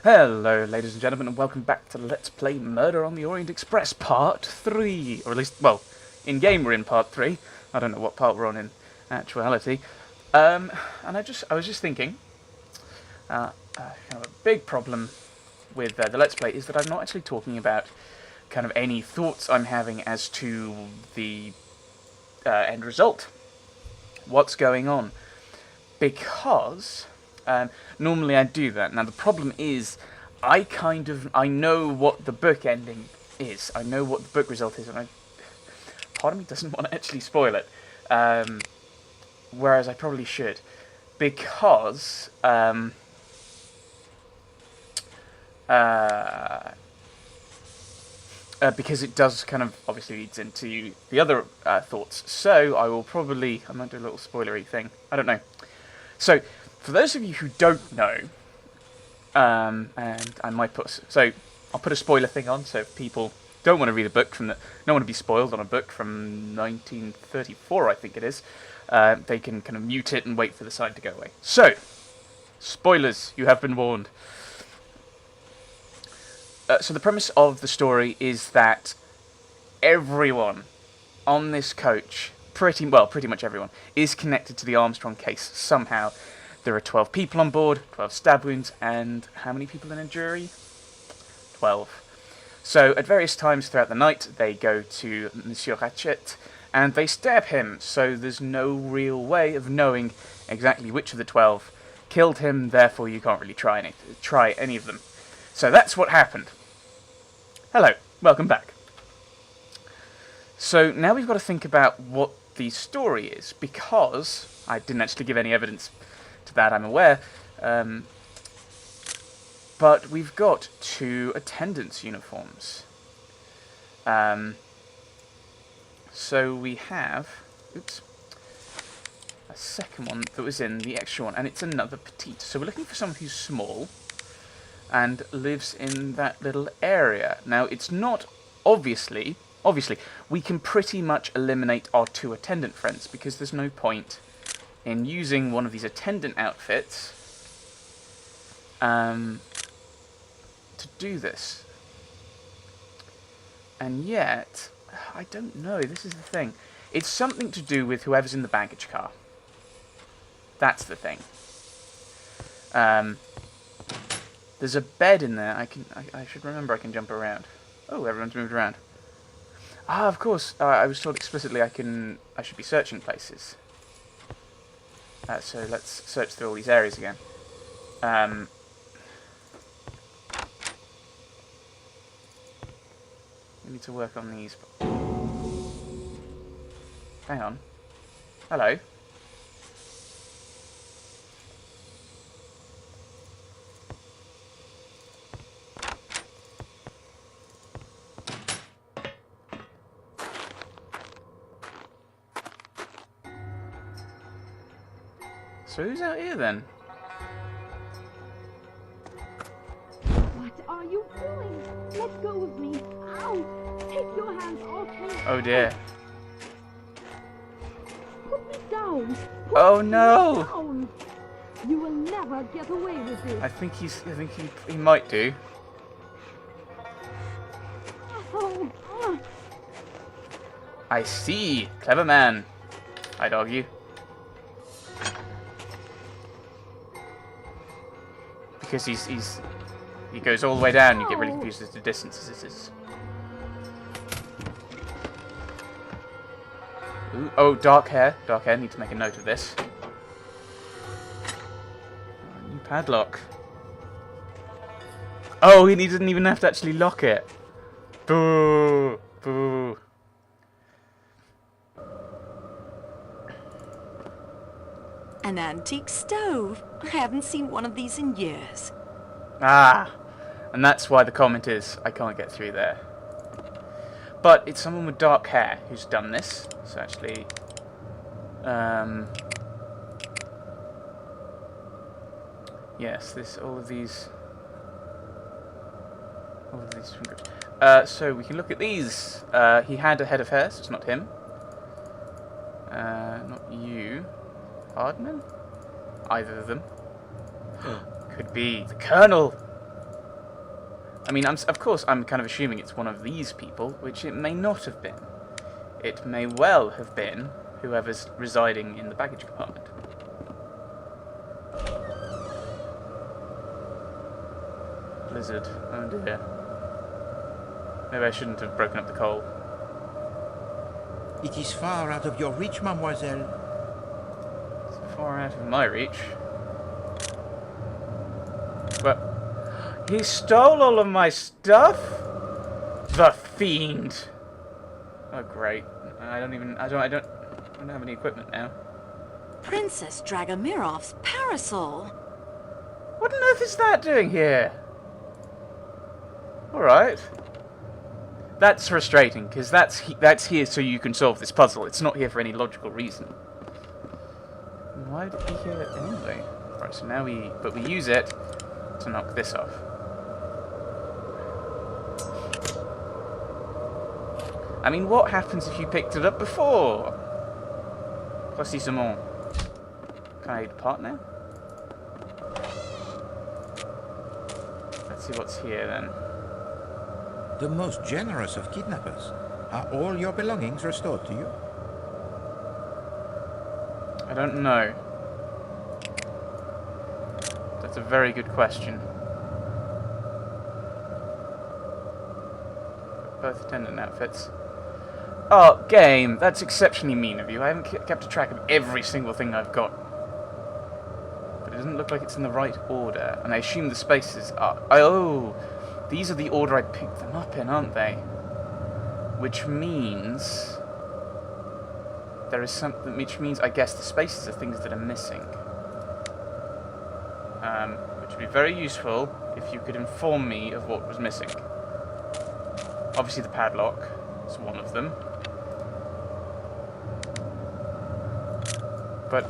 Hello, ladies and gentlemen, and welcome back to Let's Play Murder on the Orient Express Part 3. Or at least, well, in-game we're in Part 3. I don't know what part we're on in actuality. And I was just thinking, kind of a big problem with the Let's Play is that I'm not actually talking about kind of any thoughts I'm having as to the end result. What's going on. Because normally I do that. Now the problem is, I know what the book ending is. I know what the book result is, and part of me doesn't want to actually spoil it. Whereas I probably should, because because it does kind of obviously leads into the other thoughts. So I might do a little spoilery thing. I don't know. So, for those of you who don't know, and I might I'll put a spoiler thing on, so if people don't want to read a book don't want to be spoiled on a book from 1934, I think it is, they can kind of mute it and wait for the sign to go away. So, spoilers, you have been warned. So the premise of the story is that everyone on this coach, pretty much everyone, is connected to the Armstrong case somehow. There are 12 people on board, 12 stab wounds, and how many people in a jury? 12. So at various times throughout the night, they go to Monsieur Ratchet, and they stab him, so there's no real way of knowing exactly which of the 12 killed him, therefore you can't really try any of them. So that's what happened. Hello, welcome back. So now we've got to think about what the story is, because I didn't actually give any evidence to that, I'm aware, but we've got 2 attendance uniforms. So we have, a second one that was in the extra one, and it's another petite. So we're looking for someone who's small and lives in that little area. Now, it's not, obviously, we can pretty much eliminate our 2 attendant friends, because there's no point in using one of these attendant outfits to do this. And yet, I don't know, this is the thing. It's something to do with whoever's in the baggage car. That's the thing. There's a bed in there. I should remember I can jump around. Oh, everyone's moved around. Ah, of course. I was told explicitly I should be searching places. So let's search through all these areas again. We need to work on these. Hang on. Hello. So who's out here then? What are you doing? Let go of me. Ow! Take your hands off me. Oh dear. Put me down. Oh no! Down. You will never get away with this. I think he might do. Oh, I see. Clever man. I'd argue. Because he goes all the way down, you get really confused as to distances this is. Ooh, oh, dark hair. Dark hair, need to make a note of this. New padlock. Oh, he didn't even have to actually lock it. Boo! Boo! An antique stove. I haven't seen one of these in years. Ah! And that's why the comment is, I can't get through there. But it's someone with dark hair who's done this. So actually... yes, all of these fingers. So we can look at these. He had a head of hair, so it's not him. Not you. Hardman? Either of them. Could be the Colonel. I mean, of course, I'm kind of assuming it's one of these people, which it may not have been. It may well have been whoever's residing in the baggage compartment. Blizzard. Oh dear. Maybe I shouldn't have broken up the coal. It is far out of your reach, mademoiselle. It's far out of my reach. But he stole all of my stuff? The fiend! Oh great. I don't have any equipment now. Princess Dragomirov's parasol. What on earth is that doing here? Alright. That's frustrating, because that's here so you can solve this puzzle. It's not here for any logical reason. Why did we hear it anyway? Right, so now we use it to knock this off. I mean, what happens if you picked it up before? Précisément. Can I depart now? Let's see what's here then. The most generous of kidnappers. Are all your belongings restored to you? I don't know. That's a very good question. Both attendant outfits. Oh, game! That's exceptionally mean of you. I haven't kept a track of every single thing I've got. But it doesn't look like it's in the right order. And I assume the spaces are... Oh! These are the order I picked them up in, aren't they? Which means... There is something... Which means, I guess, the spaces are things that are missing. Which would be very useful if you could inform me of what was missing. Obviously the padlock is one of them. But...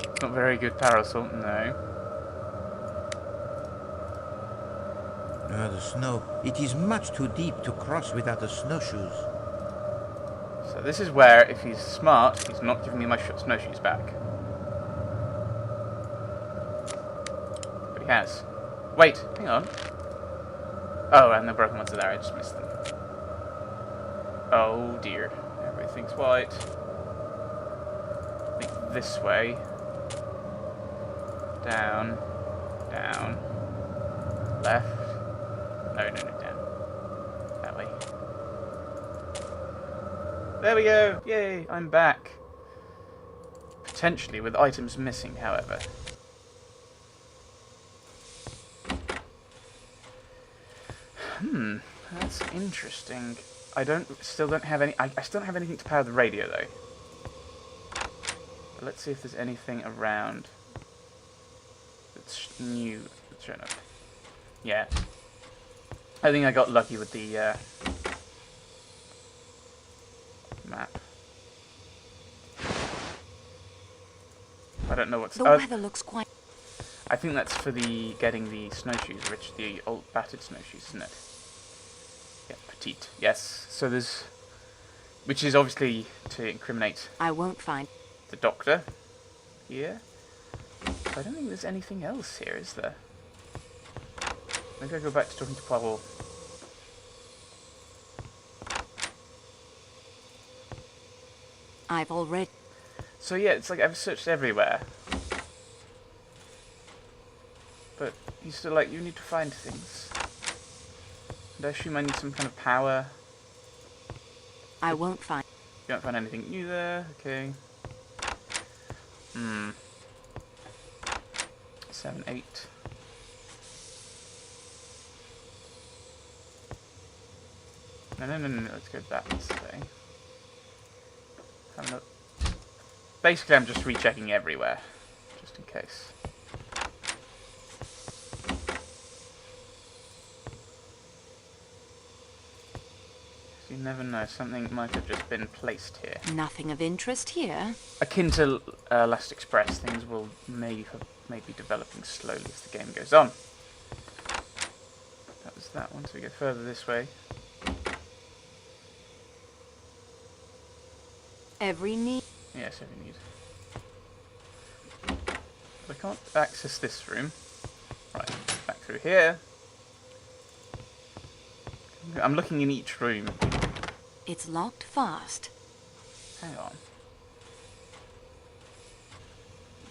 It's not very good parasol, no. The snow. It is much too deep to cross without the snowshoes. So this is where, if he's smart, he's not giving me my snowshoes back. But he has. Wait, hang on. Oh, and the broken ones are there, I just missed them. Oh dear. Everything's white. I think this way. Down. Down. Left. No, down. That way. There we go! Yay, I'm back. Potentially with items missing, however. That's interesting. I still don't have any... I still don't have anything to power the radio, though. But let's see if there's anything around that's new that's shown up. Yeah. I think I got lucky with the map. I don't know what's... The weather looks quite... I think that's for getting the snowshoes, the old battered snowshoes, isn't it? Yeah, petite. Yes. So there's... Which is obviously to incriminate... I won't find... The doctor here. I don't think there's anything else here, is there? Maybe I go back to talking to Poirot. I've already... So yeah, it's like I've searched everywhere. But he's still like, you need to find things. And I assume I need some kind of power. I won't find... You don't find anything new there, okay. 7, 8. No, let's go back this way. Have a look. Basically, I'm just rechecking everywhere, just in case. You never know, something might have just been placed here. Nothing of interest here. Akin to Last Express, things will may be developing slowly as the game goes on. That was that one, so we go further this way. Every need... Yes, every need. I can't access this room. Right, back through here. I'm looking in each room. It's locked fast. Hang on.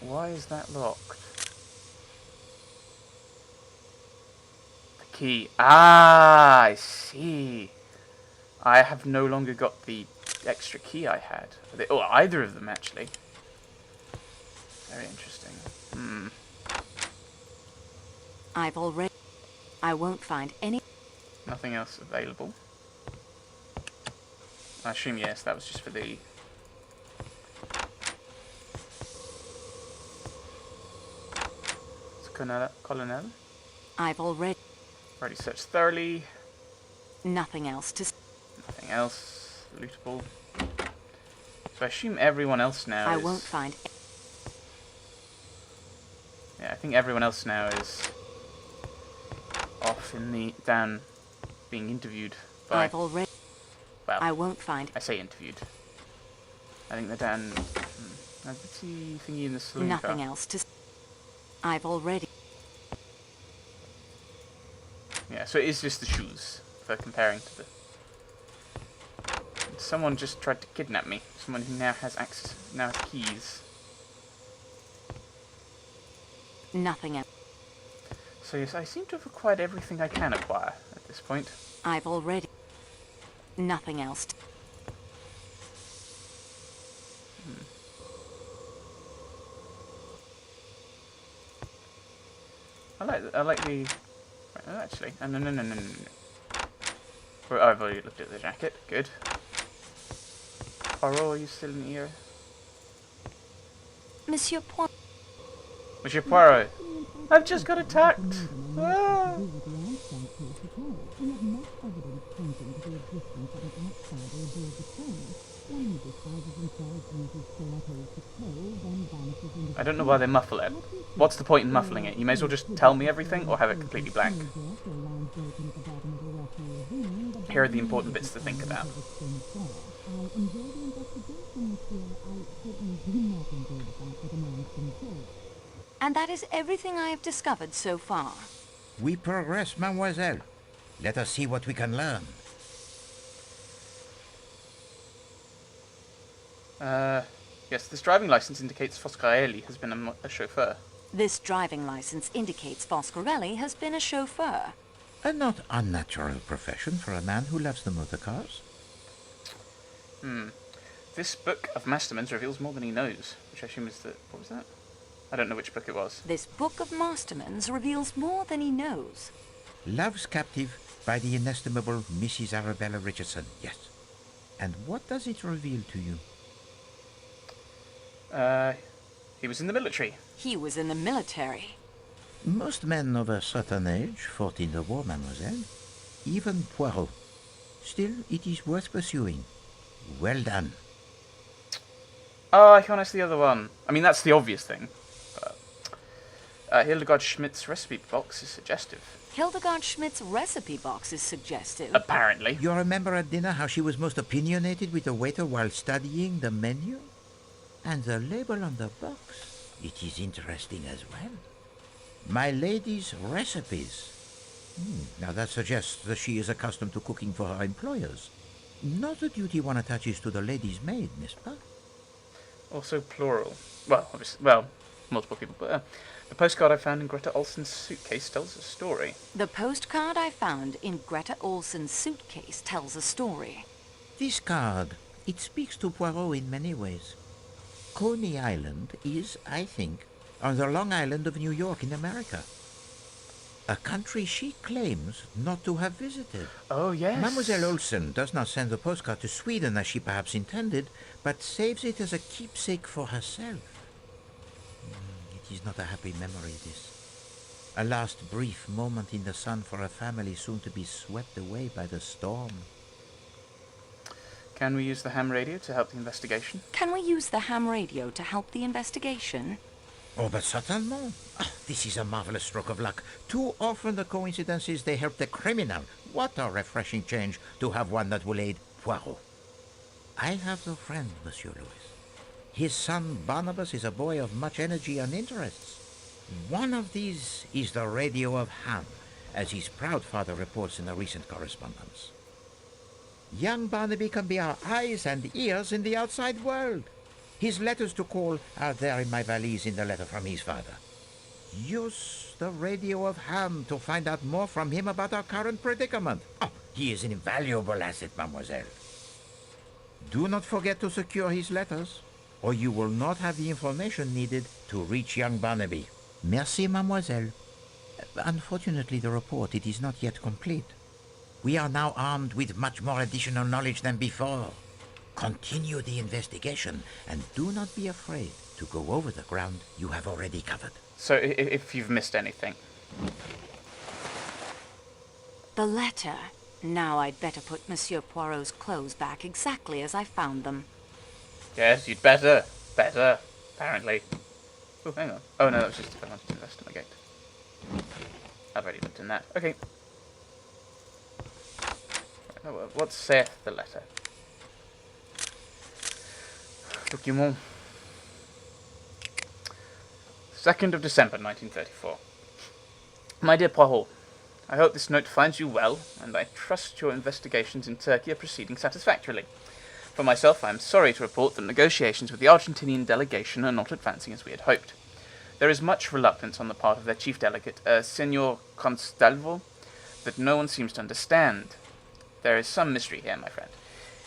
Why is that locked? The key. Ah, I see. I have no longer got the extra key I had. Or either of them, actually. Very interesting. I won't find any... Nothing else available. I assume, yes, that was just for the... It's Colonel. I've already Searched thoroughly. nothing else to... Nothing else lootable. So I assume everyone else now I is... won't find... Yeah, I think everyone else now is off in the... down being interviewed by... I've already... Well, I won't find... I say interviewed. I think they're down... I can see thingy in the saloon Nothing car. else to... I've already... Yeah, so it is just the shoes, for comparing to the... Someone just tried to kidnap me. Someone who now has access... now has keys. Nothing else. So yes, I seem to have acquired everything I can acquire at this point. I've already... Nothing else to... I like the... Oh, actually, no. Oh, I've already looked at the jacket. Good. Poirot, are you still in here? Monsieur Poirot... Monsieur Poirot! I've just got attacked! Ah! I don't know why they muffle it. What's the point in muffling it? You may as well just tell me everything or have it completely blank. Here are the important bits to think about. And that is everything I have discovered so far. We progress, mademoiselle. Let us see what we can learn. Yes, this driving license indicates Foscarelli has been a chauffeur. This driving license indicates Foscarelli has been a chauffeur. A not unnatural profession for a man who loves the motor cars. This book of Masterman's reveals more than he knows, which I assume is the... what was that? I don't know which book it was. This book of Masterman's reveals more than he knows. Love's Captive by the inestimable Mrs. Arabella Richardson, yes. And what does it reveal to you? He was in the military. He was in the military. Most men of a certain age fought in the war, mademoiselle. Even Poirot. Still, it is worth pursuing. Well done. Oh, I can't ask the other one. I mean, that's the obvious thing. But, Hildegard Schmidt's recipe box is suggestive. Hildegard Schmidt's recipe box is suggestive. Apparently. You remember at dinner how she was most opinionated with the waiter while studying the menu? And the label on the box, it is interesting as well. My lady's recipes. Now that suggests that she is accustomed to cooking for her employers. Not a duty one attaches to the lady's maid, n'est-ce pas? Also plural. Well, obviously, well, multiple people, but the postcard I found in Greta Olsen's suitcase tells a story. The postcard I found in Greta Olsen's suitcase tells a story. This card, it speaks to Poirot in many ways. Coney Island is, I think, on the Long Island of New York in America. A country she claims not to have visited. Oh, yes. Mademoiselle Olsen does not send the postcard to Sweden as she perhaps intended, but saves it as a keepsake for herself. It is not a happy memory, this. A last brief moment in the sun for a family soon to be swept away by the storm. Can we use the ham radio to help the investigation? Can we use the ham radio to help the investigation? Oh, but certainement. This is a marvelous stroke of luck. Too often the coincidences, they help the criminal. What a refreshing change to have one that will aid Poirot. I have no friend, Monsieur Louis. His son Barnabas is a boy of much energy and interests. One of these is the radio of Ham, as his proud father reports in a recent correspondence. Young Barnaby can be our eyes and ears in the outside world. His letters to call are there in my valise in the letter from his father. Use the radio of Ham to find out more from him about our current predicament. Oh, he is an invaluable asset, mademoiselle. Do not forget to secure his letters, or you will not have the information needed to reach young Barnaby. Merci, mademoiselle. Unfortunately, the report, it is not yet complete. We are now armed with much more additional knowledge than before. Continue the investigation, and do not be afraid to go over the ground you have already covered. So, if you've missed anything. The letter. Now I'd better put Monsieur Poirot's clothes back exactly as I found them. Yes, you'd better. Better, apparently. Oh, hang on. Oh, no, that was just I wanted to investigate. I've already looked in that. Okay. Right, what saith the letter? Document. 2nd of December, 1934. My dear Poirot, I hope this note finds you well, and I trust your investigations in Turkey are proceeding satisfactorily. For myself, I am sorry to report that negotiations with the Argentinian delegation are not advancing as we had hoped. There is much reluctance on the part of their chief delegate, Senor Constalvo, that no one seems to understand. There is some mystery here, my friend.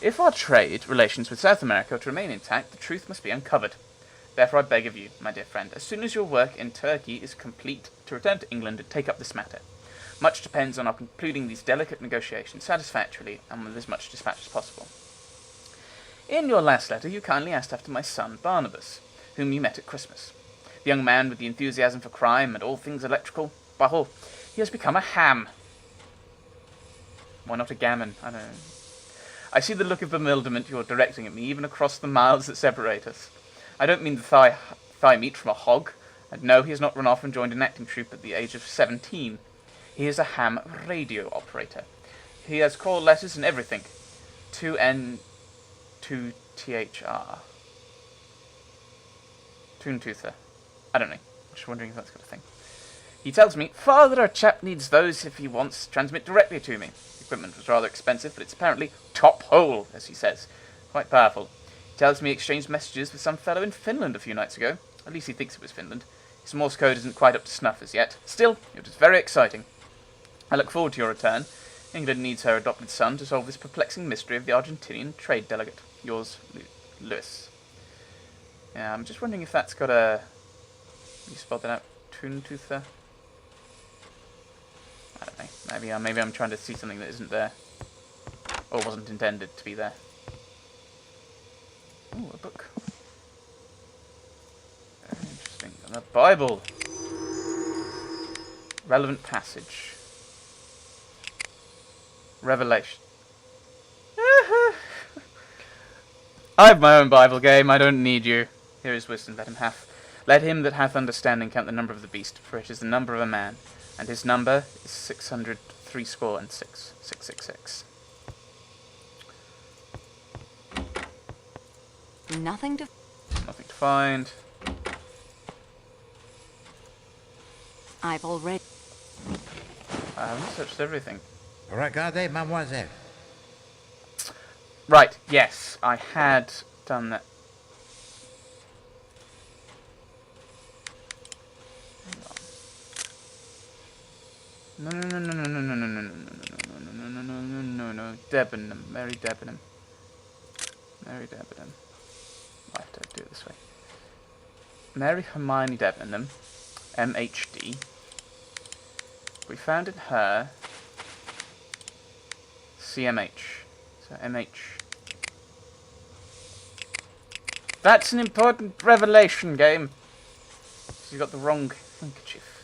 If our trade relations with South America are to remain intact, the truth must be uncovered. Therefore I beg of you, my dear friend, as soon as your work in Turkey is complete, to return to England and take up this matter. Much depends on our concluding these delicate negotiations satisfactorily and with as much dispatch as possible. In your last letter you kindly asked after my son Barnabas, whom you met at Christmas. The young man with the enthusiasm for crime and all things electrical. Bah, he has become a ham. Why not a gammon? I don't know. I see the look of bewilderment you are directing at me, even across the miles that separate us. I don't mean the thigh meat from a hog, and no, he has not run off and joined an acting troupe at the age of 17. He is a ham radio operator. He has call letters and everything. 2N, 2THR. Toontoother. I don't know. Just wondering if that's got a thing. He tells me, Father, our chap needs those if he wants transmit directly to me. The equipment was rather expensive, but it's apparently top hole, as he says. Quite powerful. He tells me he exchanged messages with some fellow in Finland a few nights ago. At least he thinks it was Finland. His Morse code isn't quite up to snuff as yet. Still, it was very exciting. I look forward to your return. England needs her adopted son to solve this perplexing mystery of the Argentinian trade delegate. Yours, Lewis. Yeah, I'm just wondering if that's got a... You spelled that out? Toontoother? I don't know. Maybe I'm trying to see something that isn't there. Or wasn't intended to be there. Ooh, a book. Very interesting. And a Bible. Relevant passage. Revelation. I have my own Bible game, I don't need you. Here is wisdom, let him that hath understanding count the number of the beast, for it is the number of a man, and his number is 666. 666. Nothing to find. I've already... I haven't searched everything. Regardez, mademoiselle. Right, yes, I had done that. No, Debenham, Mary Debenham. Mary Debenham. I have to do it this way. Mary Hermione Debenham, MHD. We found in her CMH. So MH. That's an important revelation, game. She's got the wrong handkerchief.